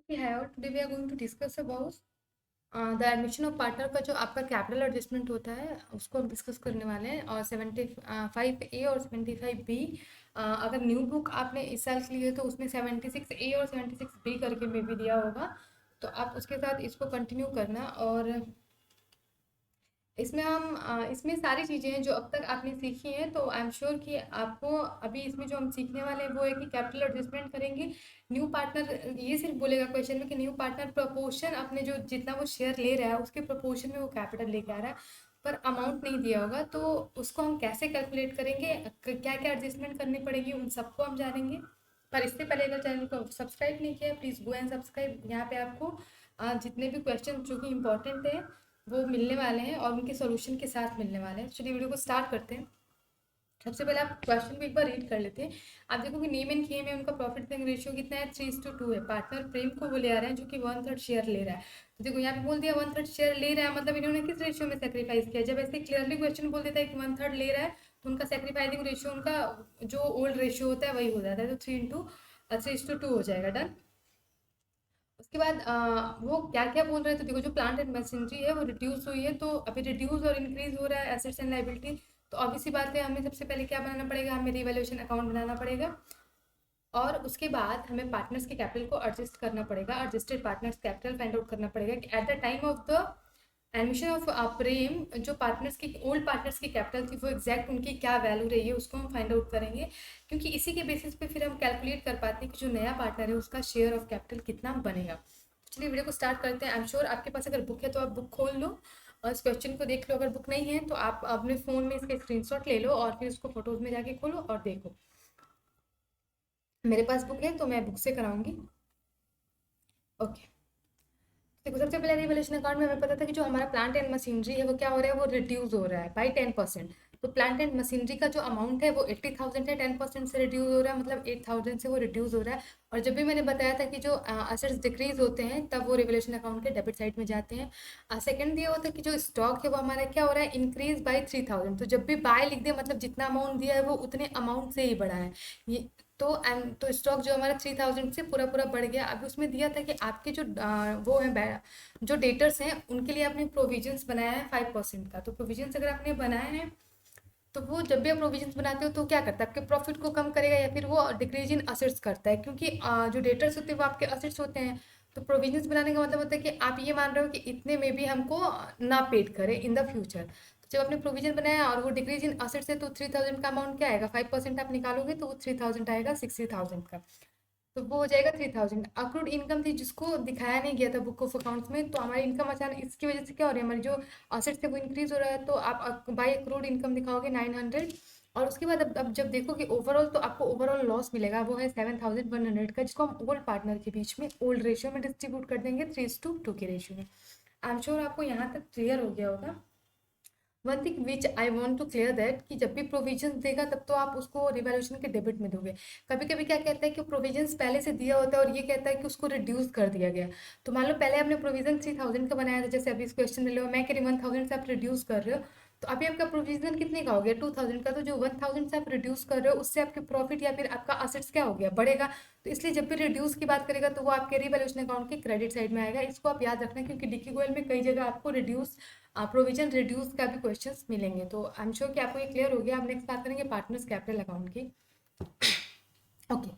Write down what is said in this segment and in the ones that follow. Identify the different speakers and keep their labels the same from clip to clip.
Speaker 1: Today we are going to discuss about the admission of partner का जो आपका capital adjustment होता है उसको हम डिस्कस करने वाले हैं। और 75A और 75B, अगर न्यू बुक आपने इस साल की ली है तो उसमें 76A और 76B करके में भी दिया होगा, तो आप उसके साथ इसको कंटिन्यू करना। और इसमें सारी चीज़ें हैं जो अब तक आपने सीखी हैं, तो आई एम श्योर कि आपको अभी इसमें जो हम सीखने वाले हैं वो है कि कैपिटल एडजस्टमेंट करेंगे। न्यू पार्टनर ये सिर्फ बोलेगा क्वेश्चन में कि न्यू पार्टनर प्रपोर्शन अपने जो जितना वो शेयर ले रहा है उसके प्रपोर्शन में वो कैपिटल लेके आ रहा है, पर अमाउंट नहीं दिया होगा, तो उसको हम कैसे कैलकुलेट करेंगे, क्या क्या एडजस्टमेंट करनी पड़ेगी, उन सबको हम जानेंगे। पर इससे पहले अगर चैनल को सब्सक्राइब नहीं किया प्लीज़ गो एंड सब्सक्राइब। यहाँ पे आपको जितने भी क्वेश्चन जो कि इंपॉर्टेंट है वो मिलने वाले हैं और उनके सॉल्यूशन के साथ मिलने वाले हैं। चलिए वीडियो को स्टार्ट करते हैं। सबसे पहले आप क्वेश्चन को एक बार रीड कर लेते हैं। आप देखो कि नेम एंड खेम में उनका प्रॉफिट सेलिंग रेशियो कितना है, 3:2 है। पार्टनर प्रेम को वो ले आ रहे हैं जो कि 1/3 शेयर ले रहा है। तो देखो यहाँ पे बोल दिया 1/3 शेयर ले रहा है, मतलब इन्होंने किस रेशियो में सेक्रीफाइस किया। जब ऐसे क्लियरली क्वेश्चन बोल देता है कि 1/3 ले रहा है तो उनका सेक्रीफाइसिंग रेशियो उनका जो ओल्ड रेशियो होता है वही हो जाता है, तो 3:2 हो जाएगा। डन। उसके बाद वो क्या क्या बोल रहे थे, देखो जो प्लांट एंड मशीनरी है वो रिड्यूस हुई है, तो अभी रिड्यूस और इंक्रीज हो रहा है एसेट्स एंड लाइबिलिटी। तो ऑब्वियस सी बात है, हमें सबसे पहले क्या बनाना पड़ेगा, हमें रिवैल्यूएशन अकाउंट बनाना पड़ेगा। और उसके बाद हमें पार्टनर्स के कैपिटल को एडजस्ट करना पड़ेगा, adjusted partners capital find out करना पड़ेगा कि at the time of the admission of Prem जो पार्टनर्स की ओल्ड पार्टनर्स की कैपिटल थी वो एग्जैक्ट उनकी क्या वैल्यू रही है उसको हम फाइंड आउट करेंगे, क्योंकि इसी के बेसिस पे फिर हम कैलकुलेट कर पाते हैं कि जो नया पार्टनर है उसका शेयर ऑफ कैपिटल कितना बनेगा। चलिए वीडियो को स्टार्ट करते हैं। आई एम श्योर आपके पास अगर बुक है तो आप बुक खोल लो और इस क्वेश्चन को देख लो। अगर बुक नहीं है तो आप अपने फ़ोन में इसके स्क्रीनशॉट ले लो और फिर उसको फोटोज में जाके खोलो और देखो। मेरे पास बुक है तो मैं बुक से कराऊंगी। ओके। देखो सबसे पहले रिवैल्यूएशन अकाउंट में हमें पता था कि जो हमारा प्लांट एंड मशीनरी है वो क्या हो रहा है, वो रिड्यूस हो रहा है बाई 10%। तो प्लांट एंड मशीनरी का जो अमाउंट है वो 80,000 है, 10% से रिड्यूस हो रहा है, मतलब 8,000 से वो रिड्यूस हो रहा है। और जब भी मैंने बताया था कि जो असेट्स डिक्रीज होते हैं तब वो रिवैल्यूएशन अकाउंट के डेबिट साइड में जाते हैं। सेकंड दिया हुआ था कि जो स्टॉक है वो हमारा क्या हो रहा है, इंक्रीज बाई 3,000। तो जब भी बाय लिख दे मतलब जितना अमाउंट दिया है वो उतने अमाउंट से ही बढ़ा है ये। तो स्टॉक जो हमारा 3,000 से पूरा पूरा बढ़ गया। अभी उसमें दिया था कि आपके जो वो है जो डेटर्स हैं उनके लिए आपने प्रोविजंस बनाया है 5% का। तो प्रोविजंस अगर आपने बनाए हैं तो वो जब भी आप प्रोविजंस बनाते हो तो क्या करता है, आपके प्रॉफिट को कम करेगा या फिर वो डिक्रीज इन असेट्स करता है, क्योंकि जो डेटर्स होते हैं वो आपके असेट्स होते हैं। तो प्रोविजंस बनाने का मतलब होता है कि आप ये मान रहे हो कि इतने में भी हमको ना पेड करें इन द फ्यूचर। तो जब आपने प्रोविजन बनाया और वो डिक्रीज इन असेट्स है तो 3,000 का अमाउंट क्या आएगा, 5% आप निकालोगे तो वो 3,000 आएगा 60,000 का। तो वो हो जाएगा 3,000। अक्रूड इनकम थी जिसको दिखाया नहीं गया था बुक ऑफ अकाउंट्स में, तो हमारी इनकम अचानक इसकी वजह से क्या हो रही है, हमारी जो असेट्स थे वो इंक्रीज हो रहा है, तो आप बाई अक्रूड इनकम दिखाओगे 900। और उसके बाद अब जब देखो कि ओवरऑल तो आपको ओवरऑल लॉस मिलेगा वो है 7,100 का, जिसको हम ओल्ड पार्टनर के बीच में ओल्ड रेशियो में डिस्ट्रीब्यूट कर देंगे 3:2 के रेशियो में। आई एम श्योर आपको यहाँ तक क्लियर हो गया होगा। One thing which I want to clear that कि जब भी प्रोविजंस देगा तब तो आप उसको रिवैल्यूएशन के डेबिट में दोगे। कभी कभी क्या कहता है कि प्रोविजंस पहले से दिया होता है और ये कहता है कि उसको रिड्यूस कर दिया गया। तो मान लो पहले आपने प्रोविजन 3,000 का बनाया था, जैसे अभी इस क्वेश्चन में लो मैं कह रही 1,000 से आप रिड्यूस कर रहे हो, तो अभी आपका प्रोविजन कितने का हो गया 2,000 का। तो जो 1,000 से आप रिड्यूस कर रहे हो उससे आपके प्रॉफिट या फिर आपका असेट्स क्या हो गया, बढ़ेगा। तो इसलिए जब भी रिड्यूस की बात करेगा तो वो आपके रिवैल्यूएशन अकाउंट के क्रेडिट साइड में आएगा। इसको आप याद रखना क्योंकि डिक्की गोयल में कई जगह आपको रिड्यूस प्रोविजन रिड्यूस का भी क्वेश्चंस मिलेंगे। तो आई एम श्योर कि आपको ये क्लियर हो गया। अब नेक्स्ट बात करेंगे पार्टनर्स कैपिटल अकाउंट की। ओके।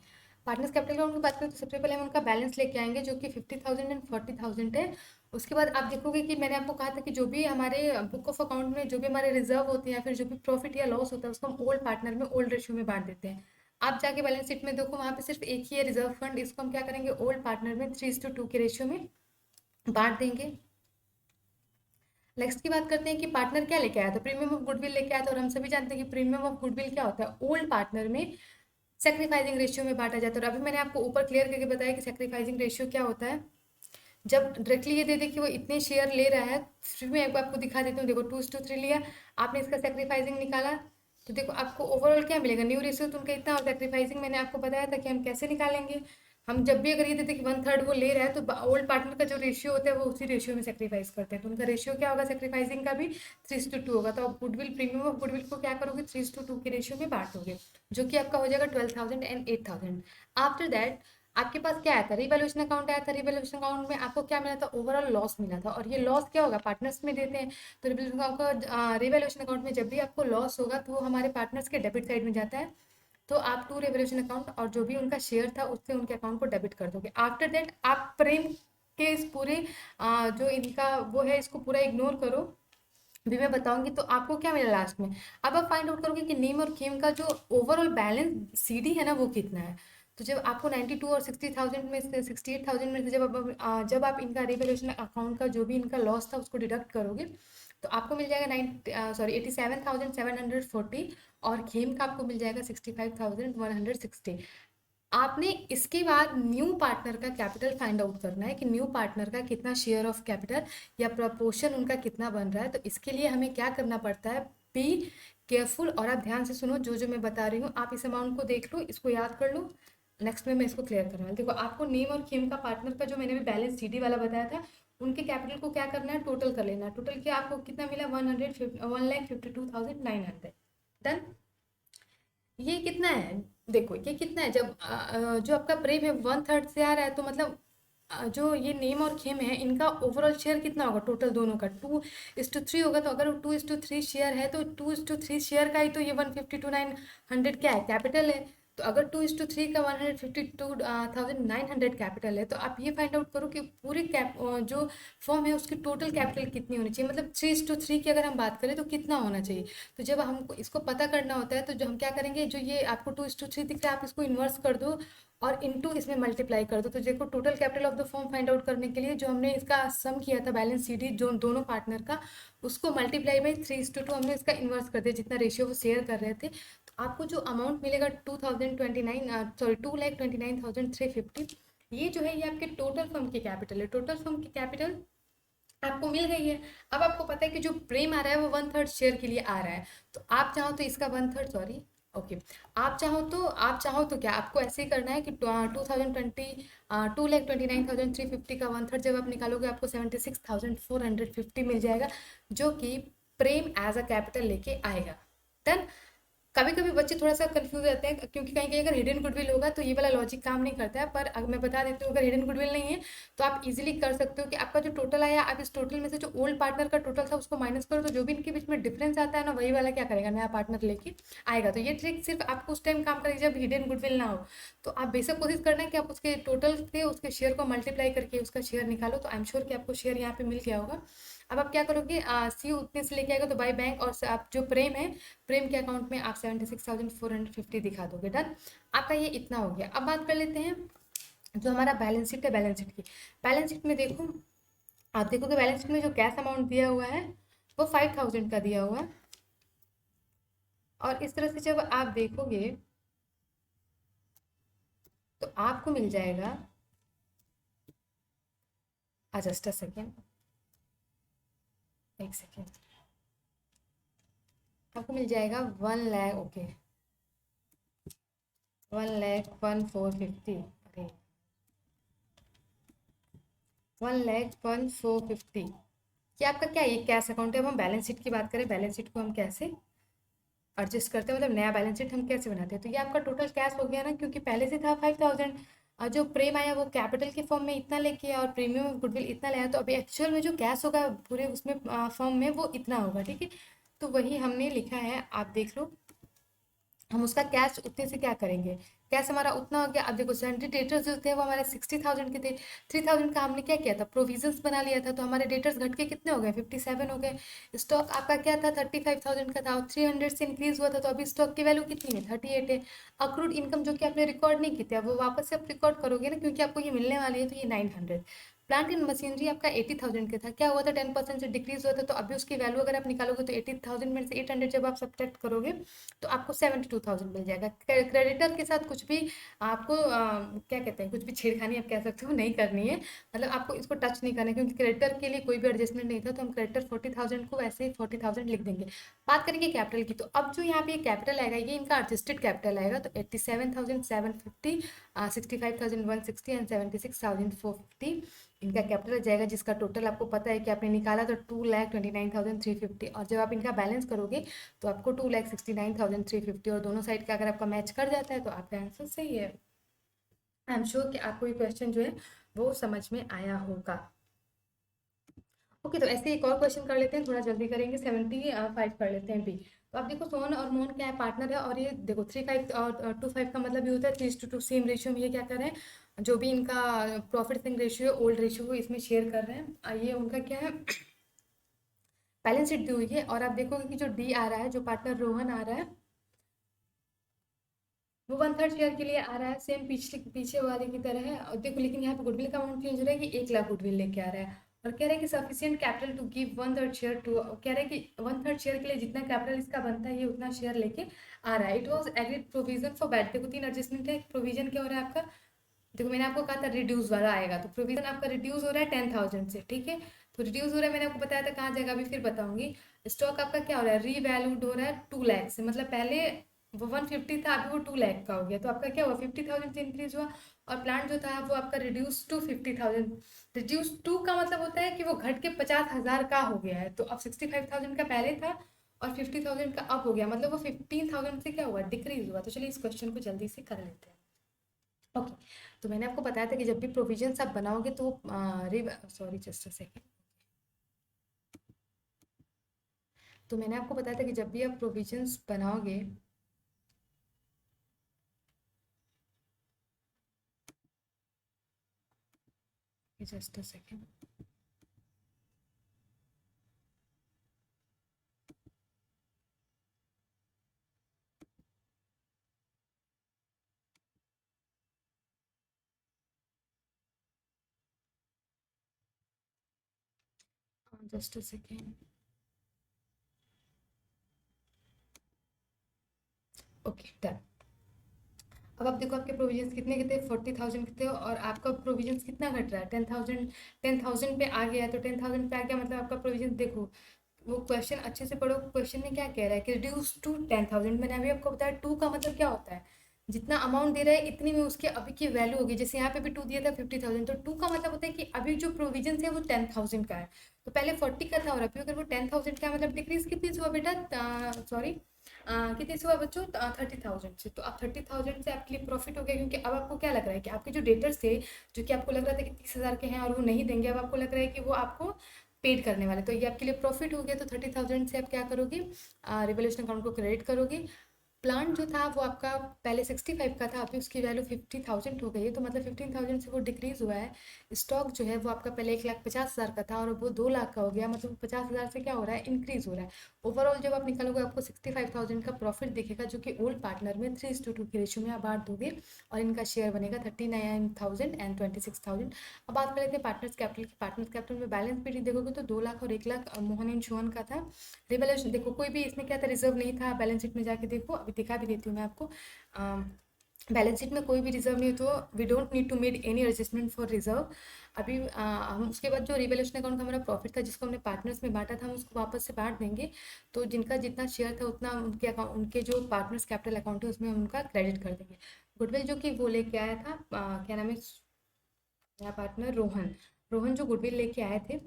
Speaker 1: पार्टनर्स कैपिटल अकाउंट की बात करें तो सबसे पहले हम उनका बैलेंस लेके आएंगे जो कि 50,000 एंड 40,000 है। उसके बाद आप देखोगे कि मैंने आपको कहा था कि जो भी हमारे बुक ऑफ अकाउंट में जो भी हमारे रिजर्व होते हैं या फिर जो भी प्रॉफिट या लॉस होता है उसको हम ओल्ड पार्टनर में ओल्ड रेशियो में बांट देते हैं। आप जाके बैलेंस शीट में देखो वहाँ पे सिर्फ एक ही है रिजर्व फंड, इसको हम क्या करेंगे ओल्ड पार्टनर में 3:2 के रेशियो में बांट देंगे। नेक्स्ट की बात करते हैं कि पार्टनर क्या लेके आया था, प्रीमियम ऑफ गुडविल लेके आया था, और हम सभी जानते हैं कि प्रीमियम ऑफ गुडविल क्या होता है, ओल्ड पार्टनर में सेक्रीफाइसिंग रेशियो में बांटा जाता है। और अभी मैंने आपको ऊपर क्लियर करके बताया कि सेक्रीफाइसिंग रेशियो क्या होता है। जब डायरेक्टली ये दे दे कि वो इतने शेयर ले रहा है, फिर मैं एक बार आपको दिखा देती हूँ। देखो 2:3 लिया आपने, इसका सेक्रीफाइसिंग निकाला, तो देखो आपको ओवरऑल क्या मिलेगा, न्यू रेशियो तो उनका इतना, और सेक्रीफाइसिंग मैंने आपको बताया था कि हम कैसे निकालेंगे। हम जब भी अगर ये देते कि 1/3 वो ले रहा है तो ओल्ड पार्टनर का जो रेशियो होता है वो उसी रेशियो में सेक्रीफाइस करते हैं, तो उनका रेशियो क्या होगा सेक्रीफाइसिंग का भी 3:2 होगा। तो आप गुडविल प्रीमियम ऑफ गुडविल को क्या करोगे 3:2 के रेशियो में बांटोगे, जो कि आपका हो जाएगा 12,000 एंड 8,000। आफ्टर दैट आपके पास क्या आया था, रिवैल्यूएशन अकाउंट आया था, रिवैल्यूएशन अकाउंट में आपको क्या मिला था, ओवरऑल लॉस मिला था, और ये लॉस क्या होगा, पार्टनर्स में देते हैं। तो रिवैल्यूएशन अकाउंट में जब भी आपको लॉस होगा तो वो हमारे पार्टनर्स के डेबिट साइड में जाता है। तो आप टू रिवैल्यूएशन अकाउंट और जो भी उनका शेयर था उससे उनके अकाउंट को डेबिट कर दोगे। आफ्टर दैट आप प्रेम के इस पूरे जो इनका वो है इसको पूरा इग्नोर करो, भी मैं बताऊंगी तो आपको क्या मिला लास्ट में। अब आप फाइंड आउट करोगे कि नीम और खेम का जो ओवरऑल बैलेंस सीडी है ना वो कितना है। तो जब आपको 92 और 60,000 में से 68,000 में से जब आप इनका रिवैल्यूएशन अकाउंट का जो भी इनका लॉस था उसको डिडक्ट करोगे तो आपको मिल जाएगा 87,740, और खेम का आपको मिल जाएगा 65,160। आपने इसके बाद न्यू पार्टनर का कैपिटल फाइंड आउट करना है कि न्यू पार्टनर का कितना शेयर ऑफ कैपिटल या प्रपोर्शन उनका कितना बन रहा है। तो इसके लिए हमें क्या करना पड़ता है, बी केयरफुल, और आप ध्यान से सुनो जो जो मैं बता रही हूँ, आप इस अमाउंट को देख लो, इसको याद कर लो। नेक्स्ट में मैं इसको क्लियर करने वाली। देखो आपको नेम और खेम का पार्टनर का जो मैंने भी बैलेंस सीडी वाला बताया था, उनके कैपिटल को क्या करना है, टोटल कर लेना है। टोटल क्या आपको कितना मिला, 1,52,900। डन। ये कितना है, देखो ये कितना है, जब जो आपका प्रेम है 1/3 से आ रहा है, तो मतलब जो ये नेम और खेम है इनका ओवरऑल शेयर कितना होगा टोटल दोनों का, 2:3 होगा। तो अगर 2:3 शेयर है तो 2:3 शेयर का ही तो ये 152,900 क्या है, कैपिटल है। तो अगर 2:3 का 152,900 कैपिटल है, तो आप ये फाइंड आउट करो कि पूरी जो फॉर्म है उसकी टोटल कैपिटल कितनी होनी चाहिए, मतलब 3:3 की अगर हम बात करें तो कितना होना चाहिए। तो जब हमको इसको पता करना होता है तो जो हम क्या करेंगे, जो ये आपको 2:3 दिख रहा है आप इसको इन्वर्स कर दो और इनटू इसमें मल्टीप्लाई कर दो। तो देखो total capital of the form find out करने के लिए जो हमने इसका सम किया था बैलेंस सीडी जो दोनों पार्टनर का, उसको मल्टीप्लाई बाई 3:2 हमने इसका इन्वर्स कर दिया जितना रेशियो वो शेयर कर रहे थे। तो आपको जो अमाउंट मिलेगा 2,29 ये जो है ये आपके टोटल फर्म की कैपिटल है। टोटल फर्म की कैपिटल आपको मिल गई है। अब आपको पता है कि जो प्रेम आ रहा है वो 1/3 शेयर के लिए आ रहा है। तो आप चाहो तो इसका 1/3, सॉरी, ओके, आप चाहो तो क्या आपको ऐसे ही करना है कि 2,29,350 का 1/3 जब आप निकालोगे आपको 76,450 मिल जाएगा, जो कि प्रेम एज अ कैपिटल लेके आएगा। डन। कभी कभी बच्चे थोड़ा सा कंफ्यूज रहते हैं क्योंकि कहीं कहीं अगर हिडन गुडविल होगा तो ये वाला लॉजिक काम नहीं करता है, पर अगर मैं बता देती हूँ अगर हिडन गुडविल नहीं है तो आप इजीली कर सकते हो कि आपका जो टोटल आया आप इस टोटल में से जो ओल्ड पार्टनर का टोटल था उसको माइनस करो, तो जो भी इनके बीच में डिफरेंस आता है ना वही वाला क्या करेगा, नया पार्टनर लेके आएगा। तो ये ट्रिक सिर्फ आपको उस टाइम काम करेगी जब हिडन गुडविल ना हो। तो आप बेसिक कोशिश करना है कि आप उसके टोटल से उसके शेयर को मल्टीप्लाई करके उसका शेयर निकालो। तो आई एम श्योर कि आपको शेयर यहाँ पे मिल गया होगा। अब आप क्या करोगे, सी उतने से लेके आएगा तो बाय बैंक, और आप जो प्रेम है प्रेम के अकाउंट में आप 76,450 दिखा दोगे। डन। आपका ये इतना हो गया। अब बात कर लेते हैं जो हमारा बैलेंस शीट है, बैलेंस शीट की। बैलेंस शीट में देखो, आप देखोगे बैलेंस शीट में जो कैश अमाउंट दिया हुआ है वो 5,000 का दिया हुआ है। और इस तरह से जब आप देखोगे तो आपको मिल जाएगा, जस्ट अ सेकेंड, एक सेकेंड, आपको मिल जाएगा 1 लाख, ओके, 1,01,450, अरे 1,01,450। कि आपका क्या ये कैश अकाउंट है। अब हम बैलेंस शीट की बात करें, बैलेंस शीट को हम कैसे एडजस्ट करते हैं, मतलब नया बैलेंस शीट हम कैसे बनाते हैं। तो ये आपका टोटल कैश हो गया ना, क्योंकि पहले से था 5,000, और जो प्रेम आया वो कैपिटल के फॉर्म में इतना लेके आया और प्रीमियम ऑफ गुडविल इतना लाया, तो अभी एक्चुअल में जो कैश होगा पूरे उसमें फॉर्म में वो इतना होगा, ठीक है। तो वही हमने लिखा है, आप देख लो। हम उसका कैश उतने से क्या करेंगे, कैश हमारा उतना हो गया। अब देखो सैलरी डेटर्स जो थे वो हमारे 60,000 के थे, 3,000 का हमने क्या किया था, प्रोविजंस बना लिया था, तो हमारे डेटर्स घट के कितने हो गए, 57 हो गए। स्टॉक आपका क्या था, 35,000 का था, और 300 से इंक्रीज हुआ था, तो अभी स्टॉक की वैल्यू कितनी है, 38 है। अक्रूड इनकम जो कि आपने रिकॉर्ड नहीं की थी, अब वो वापस से आप रिकॉर्ड करोगे ना, क्योंकि आपको ये मिलने वाली है, तो ये 900। प्लांट एंड मशीनरी आपका 80,000 का था, क्या हुआ था, 10% से डिक्रीज हुआ था, तो अभी उसकी वैल्यू अगर आप निकालोगे तो 80,000 में से 800 जब आप सब्ट्रैक्ट करोगे तो आपको 72,000 मिल जाएगा। क्रेडिटर के साथ कुछ भी आपको क्या कहते हैं, कुछ भी छेड़खानी आप कह सकते हो नहीं करनी है, मतलब आपको इसको टच नहीं करना है, क्योंकि क्रेडिटर के लिए कोई भी एडजस्टमेंट नहीं था, तो हम क्रेडिटर 40,000 को वैसे ही 40,000 लिख देंगे। बात करेंगे कैपिटल की, तो अब जो यहाँ पे कैपिटल आएगा ये इनका एडजस्टेड कैपिटल आएगा, तो 87,750, 65,160 एंड 76,450 इनका कैपिटल आ जाएगा, जिसका टोटल आपको पता है कि आपने निकाला तो 2,29,350। और जब आप इनका बैलेंस करोगे तो आपको 2,69,350, और दोनों साइड का अगर आपका मैच कर जाता है तो आपका आंसर सही है। आई एम श्योर कि आपको ये क्वेश्चन जो है वो समझ में आया होगा। ओके, तो ऐसे एक और क्वेश्चन कर लेते हैं, थोड़ा जल्दी करेंगे। 75 कर लेते हैं बी। तो आप देखो सोहन और मोहन क्या है, पार्टनर है, और ये देखो 3-5 और 2-5 का मतलब ये होता है 3:2 सेम रेशियो में ये क्या कर रहे हैं, जो भी इनका प्रॉफिट सिंग रेशियो है, ओल्ड रेशियो, इसमें शेयर कर रहे हैं। ये उनका क्या है, बैलेंस शीट दी हुई है। और आप देखोगे कि जो डी आ रहा है, जो पार्टनर रोहन आ रहा है, वो 1/3 शेयर के लिए आ रहा है, सेम पीछे पीछे वाले की तरह है। और देखो लेकिन यहाँ पे गुडविल का अमाउंट चेंज हो रहा है कि 1 लाख गुडविल लेके आ रहा है, और कह रहा है कि sufficient capital to give 1/3 share to, कह रहा है कि 1/3 शेयर के लिए जितना कैपिटल इसका बनता है ये उतना शेयर लेके आ रहा है। It was agreed provision for bat, देखो 3 एडजस्टमेंट है। प्रोविजन क्या हो रहा है आपका, देखो मैंने आपको कहा था रिड्यूस वाला आएगा, तो प्रोविजन आपका रिड्यूस हो रहा है 10,000 से, ठीक है। तो रिड्यूस हो रहा है, मैंने आपको बताया था कहाँ जाएगा, अभी फिर बताऊंगी। स्टॉक आपका क्या हो रहा है, रीवैल्यूड हो रहा है 2 लाख से, मतलब पहले वो 150 था, अभी वो 2 लाख का हो गया, तो आपका क्या हुआ, 50,000 से इंक्रीज हुआ। और प्लान जो था वो आपका रिड्यूस टू 50,000। रिड्यूस टू का मतलब होता है कि वो घट के 50,000 का हो गया है। तो अब 65,000 का पहले था और 50,000 का अब हो गया, मतलब वो 15,000 से क्या हुआ, डिक्रीज हुआ। तो चलिए इस क्वेश्चन को जल्दी से कर लेते हैं। ओके, तो मैंने आपको बताया था कि जब भी प्रोविजंस आप बनाओगे तो सॉरी जस्ट अ सेकेंड। तो मैंने आपको बताया था कि जब भी आप प्रोविजंस बनाओगे, just a second. Just a second. Okay done. अब आप देखो आपके प्रोविजंस कितने कितने, 40,000 कितने, और आपका प्रोविजंस कितना घट रहा है, 10,000। 10,000 पे आ गया है, तो 10,000 पे आ गया मतलब आपका प्रोविजन देखो, वो क्वेश्चन अच्छे से पढ़ो। क्वेश्चन में क्या कह रहा है कि रिड्यूस टू 10,000, मैंने अभी आपको बताया टू का मतलब क्या होता है, जितना अमाउंट दे रहा है इतनी में उसके अभी की वैल्यू होगी। जैसे यहाँ पे भी टू दिया था 50,000, तो टू का मतलब होता है कि अभी जो प्रोविजन है वो 10,000 का है। तो पहले 40 का था और अभी अगर वो 10,000 का है, मतलब डिक्रीज कितनी से हुआ बेटा, सॉरी कितने से हुआ बच्चों, 30,000 से। तो अब 30,000 से आपके लिए प्रॉफिट हो गया, क्योंकि अब आपको क्या लग रहा है कि आपके जो डेटर्स थे, जो कि आपको लग रहा था कि 30,000 के हैं और वो नहीं देंगे, अब आपको लग रहा है कि वो आपको पेड करने वाले, तो ये आपके लिए प्रॉफिट हो गया। तो 30,000 से आप क्या करोगे, रिवोल्यूशन अकाउंट को क्रेडिट करोगे। प्लांट जो था वो आपका पहले 65 का था, अभी उसकी वैल्यू 50,000 हो गई है, तो मतलब 15,000 से वो डिक्रीज हुआ है। स्टॉक जो है वो आपका पहले 1,50,000 का था और वो 2 लाख का हो गया, मतलब 50,000 से क्या हो रहा है, इंक्रीज हो रहा है। ओवरऑल जब आप निकालोगे आपको 65,000 का प्रॉफिट दिखेगा, जो कि ओल्ड पार्टनर में 3:2 के रेशियो में आप बांट दोगे, और इनका शेयर बनेगा 39,000 एंड 26,000। अब बात कर लेते हैं पार्टनर्स कैपिटल की। पार्टनर्स कैपिटल में बैलेंस भी देखोगे तो 2 लाख और 1 लाख मोहन एंड सोहन का था। रिवैल्यूएशन देखो, कोई भी इसमें क्या था, रिजर्व नहीं था, बैलेंस शीट में जाके देखो, अभी दिखा भी देती हूँ मैं आपको। बैलेंस शीट में कोई भी रिजर्व नहीं, तो we don't need to made any adjustment for reserve. अभी हम उसके बाद जो रिवैल्यूएशन अकाउंट का हमारा प्रॉफिट था, जिसको हमने पार्टनर्स में बांटा था, हम उसको वापस से बांट देंगे। तो जिनका जितना शेयर था उतना उनके अकाउंट, उनके जो पार्टनर्स कैपिटल अकाउंट है उसमें हम उनका क्रेडिट कर देंगे। गुडविल जो कि वो लेके आया था, क्या नाम है, नया पार्टनर रोहन। रोहन जो गुडविल लेके आए थे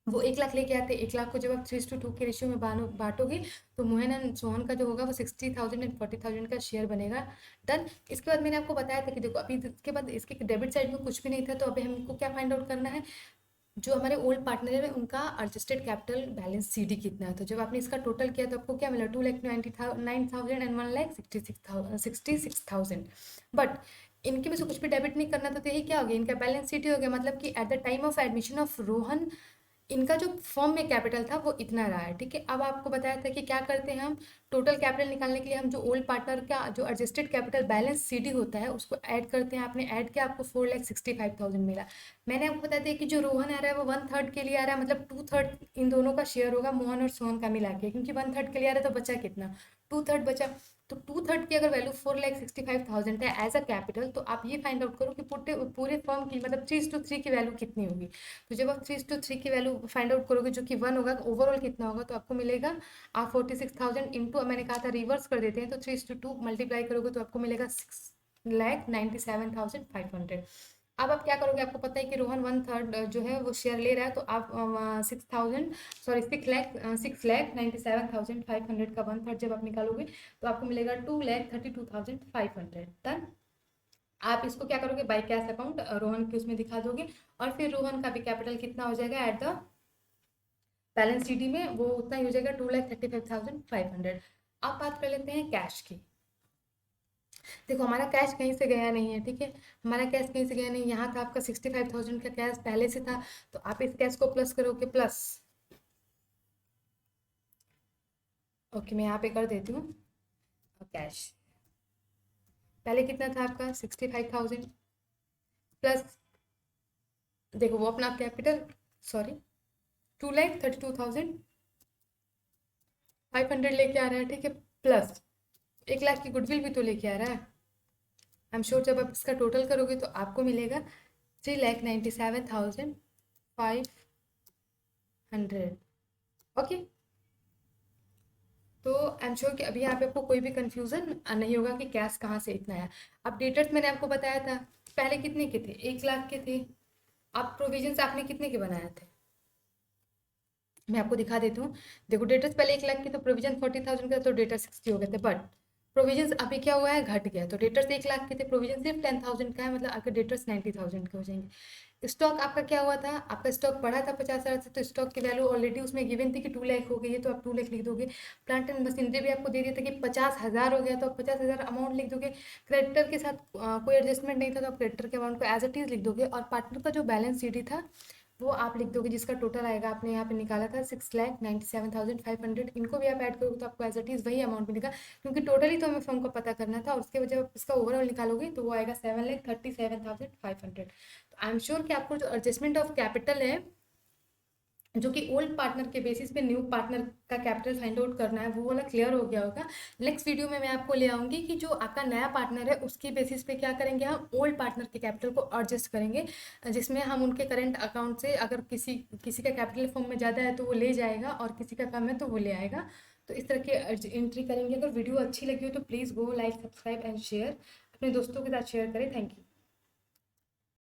Speaker 1: वो 1 लाख लेके आते, 1 लाख को जब आप 3:2 के रेशियो में बांटोगे, तो मोहन एंड सोहन का जो होगा वो 60,000 एंड 40,000 का शेयर बनेगा। डन। इसके बाद मैंने आपको बताया था कि देखो अभी इसके बाद इसके डेबिट साइड में कुछ भी नहीं था, तो अभी हमको क्या फाइंड आउट करना है, जो हमारे ओल्ड पार्टनर है उनका एडजस्टेड कैपिटल बैलेंस सीडी कितना है। तो जब आपने इसका टोटल किया तो आपको क्या मिला, 2,99,000 एंड 1,66,000। बट इनके में से कुछ भी डेबिट नहीं करना, तो यही क्या हो गया, इनका बैलेंस शीट ही हो गया। मतलब कि at the time of admission of Rohan, इनका जो फॉर्म में कैपिटल था वो इतना रहा है, ठीक है। अब आपको बताया था कि क्या करते हैं हम, टोटल कैपिटल निकालने के लिए हम जो ओल्ड पार्टनर का जो एडजस्टेड कैपिटल बैलेंस सीडी होता है उसको ऐड करते हैं। आपने ऐड किया, आपको 4,65,000 मिला। मैंने आपको बता दिया कि जो रोहन आ रहा है वो 1/3 के लिए आ रहा है, मतलब 2/3 इन दोनों का शेयर होगा, मोहन और सोहन का मिला के, क्योंकि 1/3 के लिए आ रहा है तो बचा कितना, 2/3 बचा। तो 2/3 की अगर वैल्यू 4,65,000 है एज अ कैपिटल, तो आप ये फाइंड आउट करो कि पूरे पूरे फर्म की मतलब 3:3 की वैल्यू कितनी होगी। तो जब आप 3:3 की वैल्यू फाइंड आउट करोगे, जो कि 1 होगा, ओवरऑल कितना होगा, तो आपको मिलेगा, आप 46,000 इंटू, मैंने कहा था रिवर्स कर देते हैं, तो 3:2 मल्टीप्लाई करोगे तो आपको मिलेगा 6,97,500। अब आप क्या करोगे, आपको पता है कि रोहन 1/3 जो है वो शेयर ले रहा है, तो आप 6,000 सॉरी 6,97,500 का 1/3 जब आप निकालोगे तो आपको मिलेगा 2,32,500। डन। आप इसको क्या करोगे, बाई कैश अकाउंट रोहन के उसमें दिखा दोगे, और फिर रोहन का भी कैपिटल कितना हो जाएगा एट द बैलेंस शीट में, वो उतना ही हो जाएगा 2,35,500। अब बात कर लेते हैं कैश की। देखो हमारा कैश कहीं से गया नहीं है, ठीक है, हमारा कैश कहीं से गया नहीं, यहाँ था आपका 65,000 का कैश पहले से था, तो आप इस कैश को प्लस करोगे, प्लस, ओके मैं यहाँ पे कर देती हूँ कैश, पहले कितना था आपका 65,000 प्लस, देखो वो अपना कैपिटल, सॉरी 2,32,500 लेके आ रहा है, ठीक है, प्लस 1 लाख की गुडविल भी तो लेके आ रहा है। आई एम श्योर जब आप इसका टोटल करोगे तो आपको मिलेगा 3,97,500। ओके, तो आई एम श्योर कि अभी यहाँ पे आपको कोई भी कंफ्यूजन नहीं होगा कि कैश कहाँ से इतना है। अब डेटर्स मैंने आपको बताया था, पहले कितने के थे, 1 लाख के थे। अब प्रोविजंस आपने कितने के बनाए थे, मैं आपको दिखा देती हूँ। देखो डेटर्स पहले 1 लाख के, तो प्रोविजन 40,000 का, तो डेटर 60 हो गए थे, बट प्रोविजंस अभी क्या हुआ है, घट गया, तो डेटर्स 1 लाख के थे, प्रोविजन सिर्फ 10,000 का है, मतलब आपके डेटर्स 90,000 के हो जाएंगे। स्टॉक आपका क्या हुआ था, आपका स्टॉक बढ़ा था 50,000 से, तो स्टॉक की वैल्यू ऑलरेडी उसमें गिवन थी कि 2 लाख हो गई है, तो आप 2 लाख लिख दोगे। प्लांट एंड मशीनरी भी आपको दे दिया था कि 50,000 हो गया, तो आप 50,000 अमाउंट लिख दोगे। क्रेडिटर के साथ कोई एडजस्टमेंट नहीं था, तो आप क्रेडिटर के अमाउंट को एज इट इज लिख दोगे, और पार्टनर का जो बैलेंस शीट था वो आप लिख दोगे, जिसका टोटल आएगा, आपने यहाँ पे निकाला था 6,97,500, इनको भी आप ऐड करोगे तो आपको एज इट इज वही अमाउंट मिलेगा, क्योंकि टोटली तो हमें फर्म को पता करना था, और उसके वजह आप इसका ओवरऑल निकालोगे तो वो आएगा 7,37,500। तो आई एम श्योर कि आपको जो एडजस्टमेंट ऑफ कैपिटल है, जो कि ओल्ड पार्टनर के बेसिस पे न्यू पार्टनर का कैपिटल फाइंड आउट करना है, वो वाला क्लियर हो गया होगा। नेक्स्ट वीडियो में मैं आपको ले आऊँगी कि जो आपका नया पार्टनर है उसकी बेसिस पे क्या करेंगे, हम ओल्ड पार्टनर के कैपिटल को एडजस्ट करेंगे, जिसमें हम उनके करंट अकाउंट से अगर किसी किसी का कैपिटल फॉर्म में ज़्यादा है तो वो ले जाएगा, और किसी का कम है तो वो ले आएगा। तो इस तरह की एंट्री करेंगे। अगर वीडियो अच्छी लगी हो तो please go like, subscribe and share, अपने दोस्तों के साथ शेयर करें। Thank you.